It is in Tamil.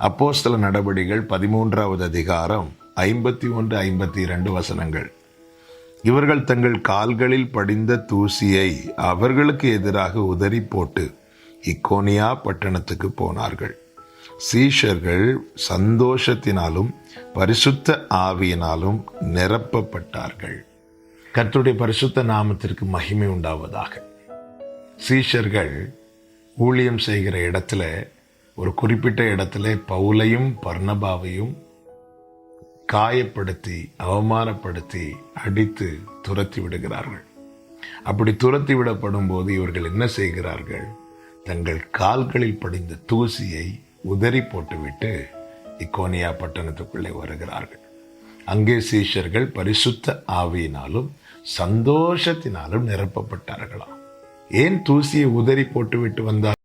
அப்போஸ்தல நடபடிகள் 13வது அதிகாரம் 51, 52 வசனங்கள். இவர்கள் தங்கள் கால்களில் படிந்த தூசியை அவர்களுக்கு எதிராக உதறி போட்டு இக்கோனியா பட்டணத்துக்கு போனார்கள். சீஷர்கள் சந்தோஷத்தினாலும் பரிசுத்த ஆவியினாலும் நிரப்பப்பட்டார்கள். கர்த்தருடைய பரிசுத்த நாமத்திற்கு மகிமை உண்டாவதாக. சீஷர்கள் ஊழியம் செய்கிற இடத்துல, ஒரு குறிப்பிட்ட இடத்துல பவுலையும் பர்னபாவையும் காயப்படுத்தி அவமானப்படுத்தி அடித்து துரத்தி விடுகிறார்கள். அப்படி துரத்தி விடப்படும் போது இவர்கள் என்ன செய்கிறார்கள்? தங்கள் கால்களில் படிந்த தூசியை உதறி போட்டுவிட்டு இக்கோனியா பட்டணத்துக்குள்ளே வருகிறார்கள். அங்கே சீஷர்கள் பரிசுத்த ஆவியினாலும் சந்தோஷத்தினாலும் நிரப்பப்பட்டார்களாம். ஏன் தூசியை உதறி போட்டுவிட்டு வந்தார்?